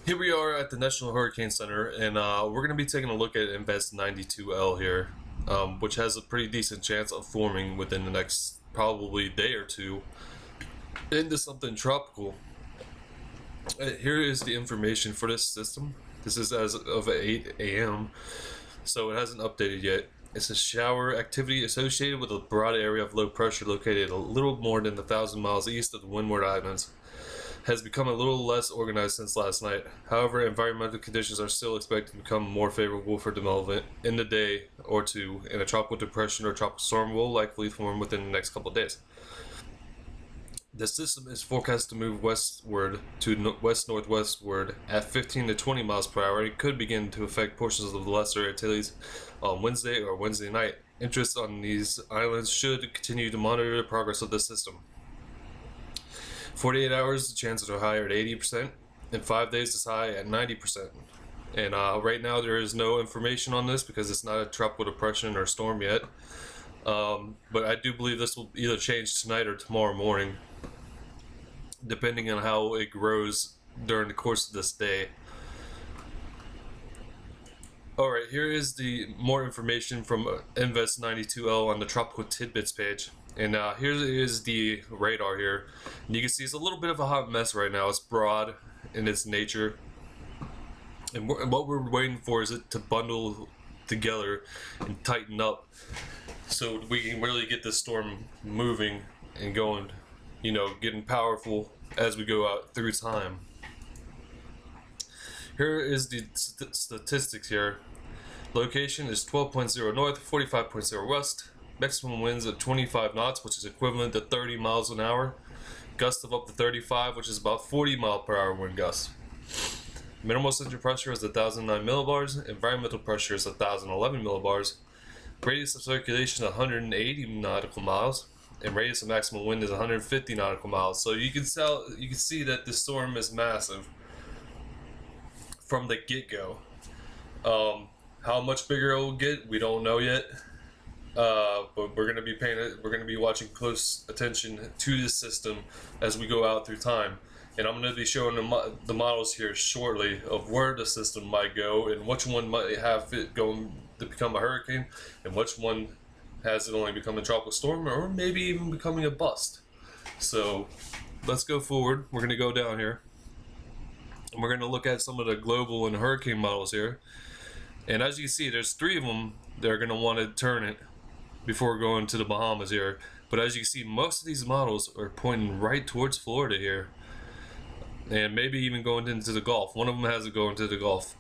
Here we are at the National Hurricane Center, and we're going to be taking a look at Invest 92L here, which has a pretty decent chance of forming within the next probably day or two into something tropical. Here is the information for this system. This is as of 8 a.m., so it hasn't updated yet. It's a shower activity associated with a broad area of low pressure located a little more than 1,000 miles east of the Windward Islands. Has become a little less organized since last night. However, environmental conditions are still expected to become more favorable for development in the day or two, and a tropical depression or tropical storm will likely form within the next couple of days. The system is forecast to move westward to west-northwestward at 15 to 20 miles per hour. It could begin to affect portions of the Lesser Antilles on Wednesday or Wednesday night. Interest on these islands should continue to monitor the progress of the system. 48 hours, the chances are higher at 80%, and 5 days is high at 90%. And right now there is no information on this because it's not a tropical depression or storm yet. But I do believe this will either change tonight or tomorrow morning, depending on how it grows during the course of this day. Alright, here is the more information from Invest 92L on the Tropical Tidbits page. And here is the radar here. And you can see it's a little bit of a hot mess right now. It's broad in its nature. And what we're waiting for is it to bundle together and tighten up so we can really get this storm moving and going, getting powerful as we go out through time. Here is the statistics here. Location is 12.0 north, 45.0 west. Maximum winds of 25 knots, which is equivalent to 30 miles an hour. Gusts of up to 35, which is about 40 mile per hour wind gusts. Minimal center pressure is 1,009 millibars. Environmental pressure is 1,011 millibars. Radius of circulation is 180 nautical miles. And radius of maximum wind is 150 nautical miles. So you can see that the storm is massive from the get-go. How much bigger it will get, we don't know yet. But we're gonna be watching close attention to this system as we go out through time, and I'm gonna be showing the models here shortly of where the system might go and which one might have it going to become a hurricane, and which one has it only become a tropical storm, or maybe even becoming a bust. So let's go forward. We're gonna go down here, and we're gonna look at some of the global and hurricane models here. And as you see, there's 3 of them that are gonna want to turn it before going to the Bahamas here. But as you can see, most of these models are pointing right towards Florida here, and maybe even going into the Gulf. One of them has it going to the Gulf.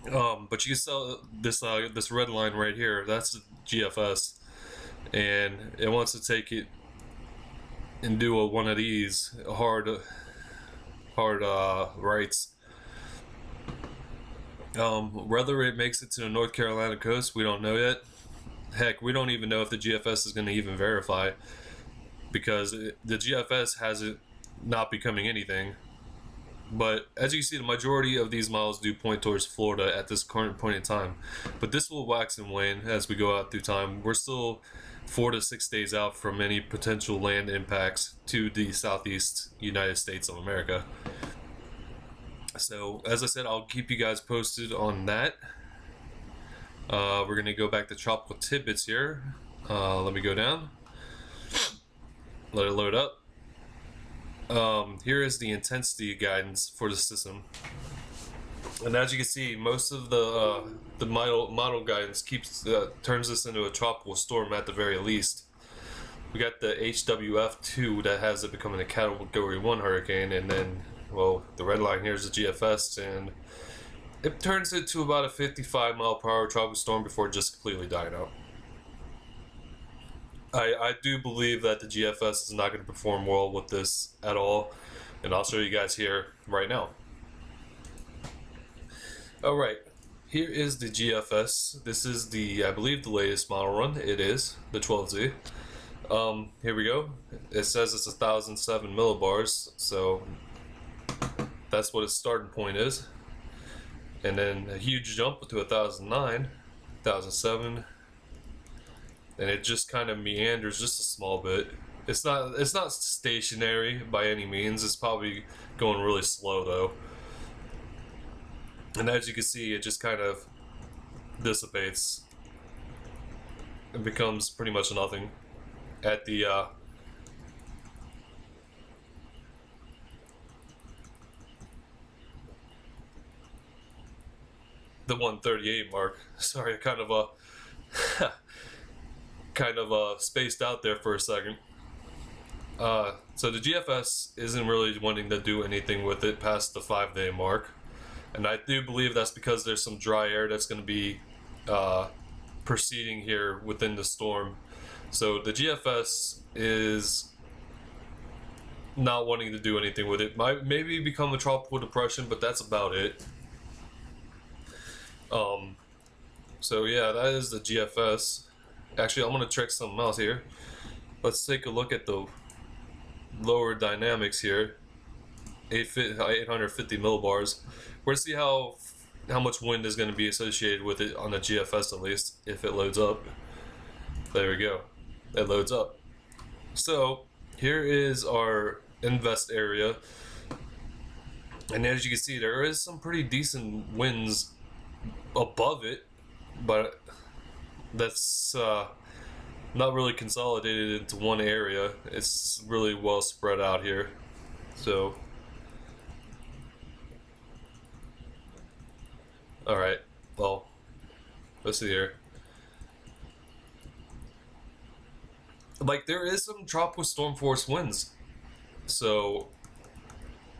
But you can sell this red line right here. That's the GFS, and it wants to take it and do one of these hard rights. Whether it makes it to the North Carolina coast, we don't know yet. Heck, we don't even know if the GFS is going to even verify, because the GFS has it not becoming anything. But as you see, the majority of these models do point towards Florida at this current point in time. But this will wax and wane as we go out through time. We're still 4 to 6 days out from any potential land impacts to the southeast United States of America. So as I said, I'll keep you guys posted on that. We're going to go back to Tropical Tidbits here. Let me go down. Let it load up. Here is the intensity guidance for the system. And as you can see, most of the model guidance turns this into a tropical storm at the very least. We got the HWF2 that has it becoming a Category 1 hurricane, and then, well, the red line here is the GFS, and it turns it to about a 55 mile per hour tropical storm before just completely dying out. I do believe that the GFS is not going to perform well with this at all, and I'll show you guys here right now. Alright, here is the GFS. This is I believe the latest model run. It is the 12Z. Here we go. It says it's 1,007 millibars, so that's what its starting point is. And then a huge jump to 1,009, 1,007, and it just kind of meanders just a small bit. It's not stationary by any means. It's probably going really slow though. And as you can see, it just kind of dissipates. It becomes pretty much nothing at the 138 mark. Sorry, I kind of spaced out there for a second. So the GFS isn't really wanting to do anything with it past the 5-day mark, and I do believe that's because there's some dry air that's going to be proceeding here within the storm. So the GFS is not wanting to do anything with it. Might maybe become a tropical depression, but that's about it. So yeah, that is the GFS. Actually, I'm gonna check something else here. Let's take a look at the lower dynamics here. 850 millibars. We're gonna see how much wind is going to be associated with it on the GFS, at least if it loads up. There we go. It loads up. So here is our invest area, and as you can see, there is some pretty decent winds above it, but that's not really consolidated into one area. It's really well spread out here. So alright, well, let's see here. Like, there is some tropical storm force winds, so,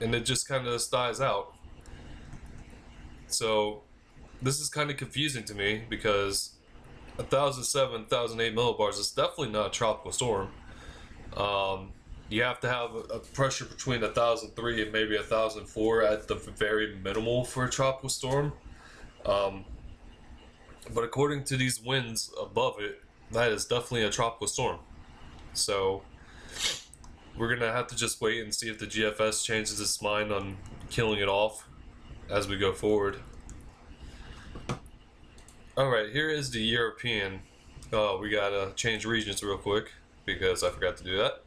and it just kind of dies out. So this is kind of confusing to me, because 1,007, 1,008 millibars is definitely not a tropical storm. You have to have a pressure between 1,003 and maybe 1,004 at the very minimal for a tropical storm. But according to these winds above it, that is definitely a tropical storm. So we're gonna have to just wait and see if the GFS changes its mind on killing it off as we go forward. Alright, here is the European. We gotta change regions real quick because I forgot to do that.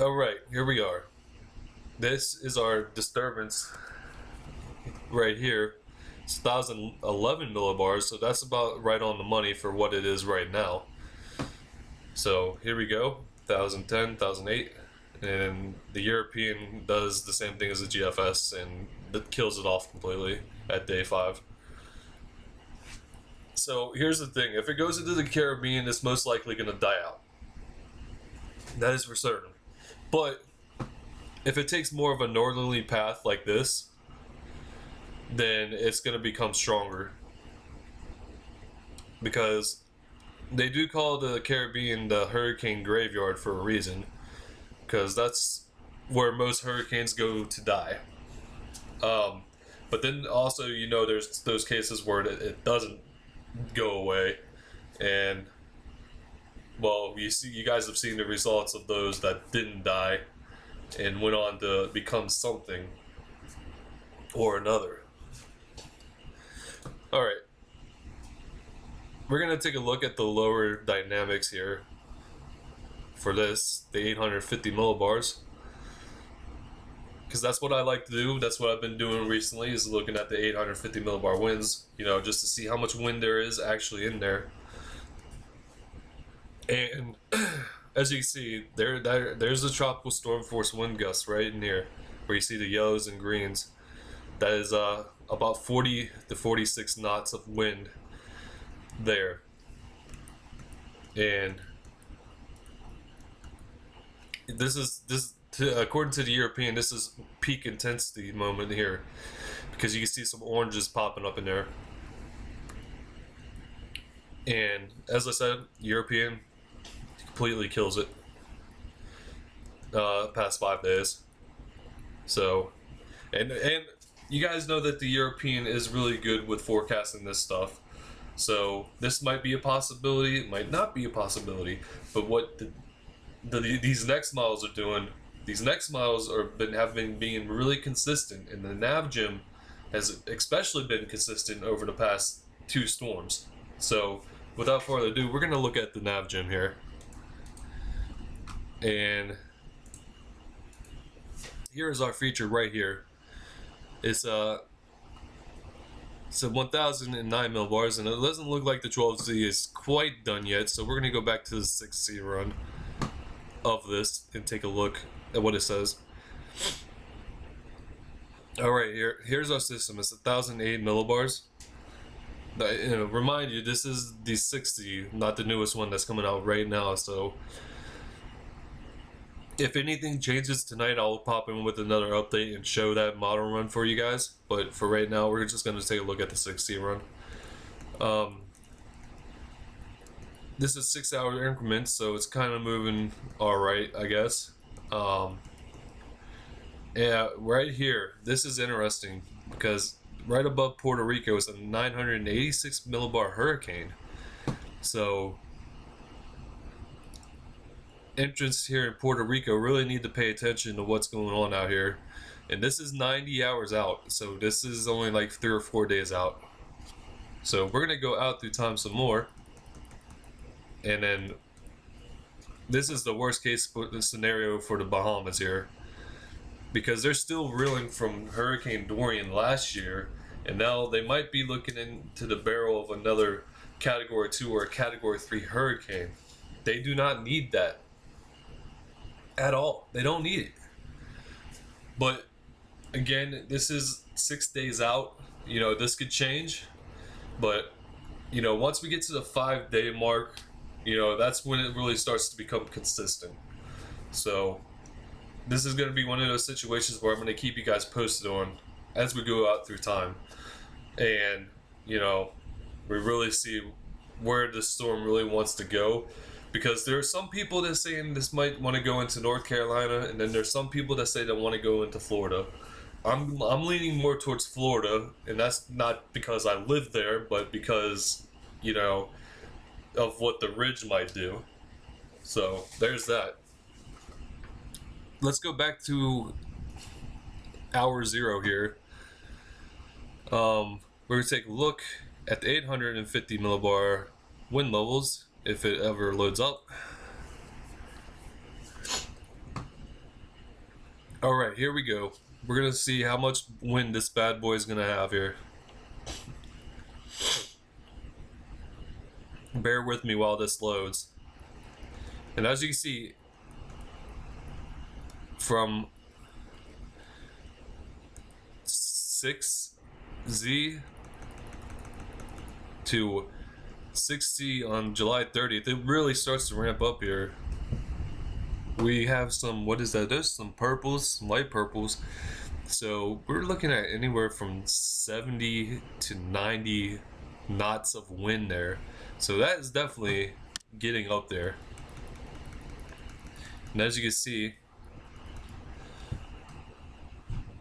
Alright, here we are. This is our disturbance right here. It's 1,011 millibars, so that's about right on the money for what it is right now. So here we go, 1,010, 1,008, and the European does the same thing as the GFS, and that kills it off completely at day 5. So here's the thing, if it goes into the Caribbean, it's most likely going to die out. That is for certain. But if it takes more of a northerly path like this, then it's going to become stronger. Because they do call the Caribbean the hurricane graveyard for a reason. Because that's where most hurricanes go to die. But then also, you know, there's those cases where it doesn't go away. And, well, you guys have seen the results of those that didn't die and went on to become something or another. Alright, we're going to take a look at the lower dynamics here for this, the 850 millibars, because that's what I like to do. That's what I've been doing recently, is looking at the 850 millibar winds, you know, just to see how much wind there is actually in there. And as you can see, there's the tropical storm force wind gusts right in here, where you see the yellows and greens. That is about 40 to 46 knots of wind there. And according to the European, this is peak intensity moment here, because you can see some oranges popping up in there. And as I said, European completely kills it past 5 days. So, and you guys know that the European is really good with forecasting this stuff. So this might be a possibility, it might not be a possibility. But what these next models are doing, these next models have been being really consistent, and the NavGem has especially been consistent over the past 2 storms. So without further ado, we're going to look at the NavGem here. And here is our feature right here. It's it's a 1009 millibars, and it doesn't look like the 12Z is quite done yet. So we're gonna go back to the 6C run of this and take a look at what it says. All right, here's our system. It's 1008 millibars. Remind you, this is the 60, not the newest one that's coming out right now. So if anything changes tonight, I'll pop in with another update and show that model run for you guys. But for right now, we're just going to take a look at the 60 run. This is 6 hour increments, so it's kind of moving all right, I guess. Yeah, right here, this is interesting because right above Puerto Rico is a 986 millibar hurricane. So entrants here in Puerto Rico really need to pay attention to what's going on out here. And this is 90 hours out, so this is only like 3 or 4 days out. So we're gonna go out through time some more, and then this is the worst case scenario for the Bahamas here, because they're still reeling from Hurricane Dorian last year, and now they might be looking into the barrel of another Category 2 or a Category 3 hurricane. They do not need that at all. They don't need it. But again, this is 6 days out. You know, this could change. But, you know, once we get to the 5-day mark, you know, that's when it really starts to become consistent. So this is going to be one of those situations where I'm going to keep you guys posted on as we go out through time. And, you know, we really see where the storm really wants to go. Because there are some people that saying this might want to go into North Carolina, and then there's some people that say they want to go into Florida. I'm leaning more towards Florida, and that's not because I live there, but because, you know, of what the ridge might do. So there's that. Let's go back to hour 0 here. We're going to take a look at the 850 millibar wind levels, if it ever loads up. Alright, here we go. We're going to see how much wind this bad boy is going to have here. Bear with me while this loads. And as you can see, from 6Z to 60 on July 30th, it really starts to ramp up here. We have some, what is that? There's some purples, some light purples. So we're looking at anywhere from 70 to 90 knots of wind there. So that is definitely getting up there. And as you can see,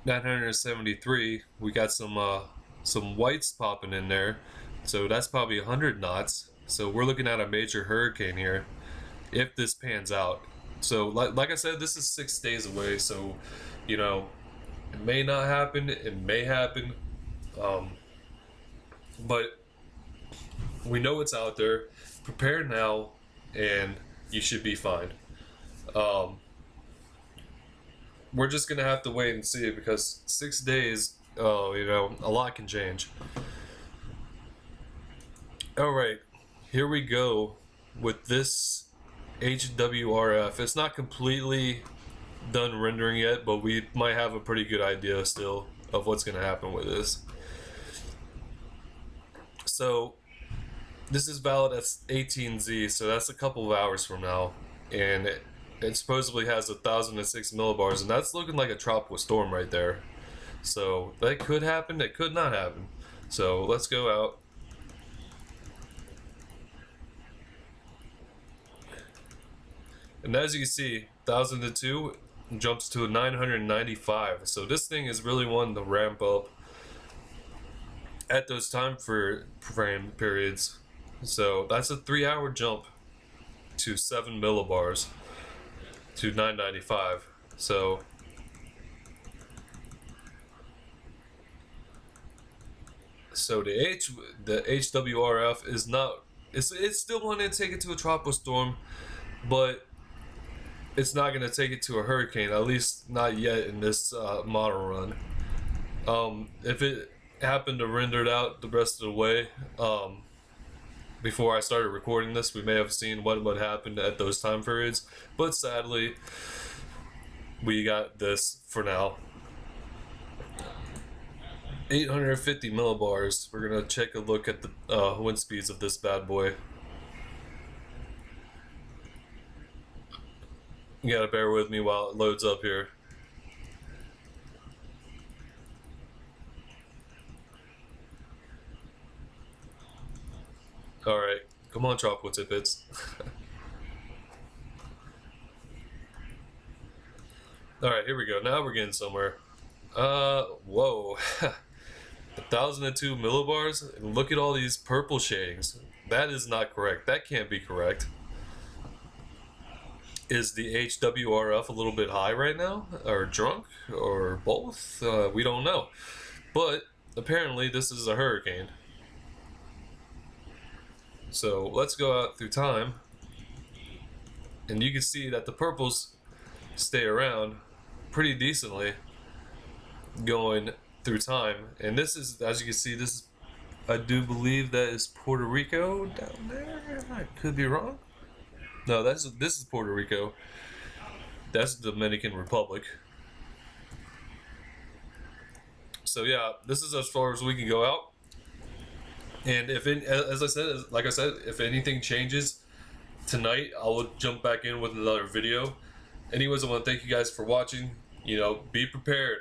973, we got some whites popping in there. So that's probably 100 knots. So we're looking at a major hurricane here, if this pans out. So like I said, this is 6 days away. So, you know, it may not happen. It may happen. But we know it's out there. Prepare now, and you should be fine. We're just gonna have to wait and see, because 6 days, you know, a lot can change. All right, here we go with this HWRF. It's not completely done rendering yet, but we might have a pretty good idea still of what's going to happen with this. So this is valid at 18Z, so that's a couple of hours from now, and it supposedly has 1,006 millibars, and that's looking like a tropical storm right there. So that could happen, it could not happen. So let's go out. And as you can see, 1,002 jumps to 995. So this thing is really wanting to ramp up at those time frame periods. So that's a 3-hour jump to 7 millibars to 995. So the HWRF is not, it's still wanting to take it to a tropical storm, but it's not going to take it to a hurricane, at least not yet in this model run. If it happened to render it out the rest of the way, before I started recording this, we may have seen what happened at those time periods. But sadly, we got this for now. 850 millibars. We're gonna take a look at the wind speeds of this bad boy. You gotta bear with me while it loads up here. Alright, come on, Tropical Tidbits. Alright, here we go. Now we're getting somewhere. Whoa. 1,002 millibars? Look at all these purple shadings. That is not correct. That can't be correct. Is the HWRF a little bit high right now? Or drunk? Or both? We don't know. But apparently this is a hurricane. So let's go out through time. And you can see that the purples stay around pretty decently going through time. And this is, as you can see, this is, I do believe that is Puerto Rico down there. I could be wrong. No, this is Puerto Rico. That's the Dominican Republic. So yeah, this is as far as we can go out. And if it, as I said, like I said, if anything changes tonight, I will jump back in with another video. Anyways, I want to thank you guys for watching. You know, be prepared.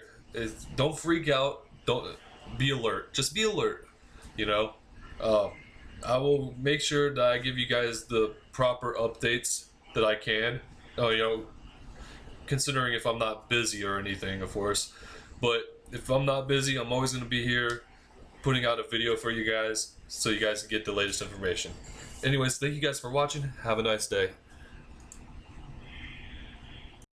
Don't freak out. Don't be alert. Just be alert. You know, I will make sure that I give you guys the proper updates that I can. Oh, you know, considering if I'm not busy or anything, of course. But if I'm not busy, I'm always going to be here putting out a video for you guys so you guys can get the latest information. Anyways, thank you guys for watching. Have a nice day.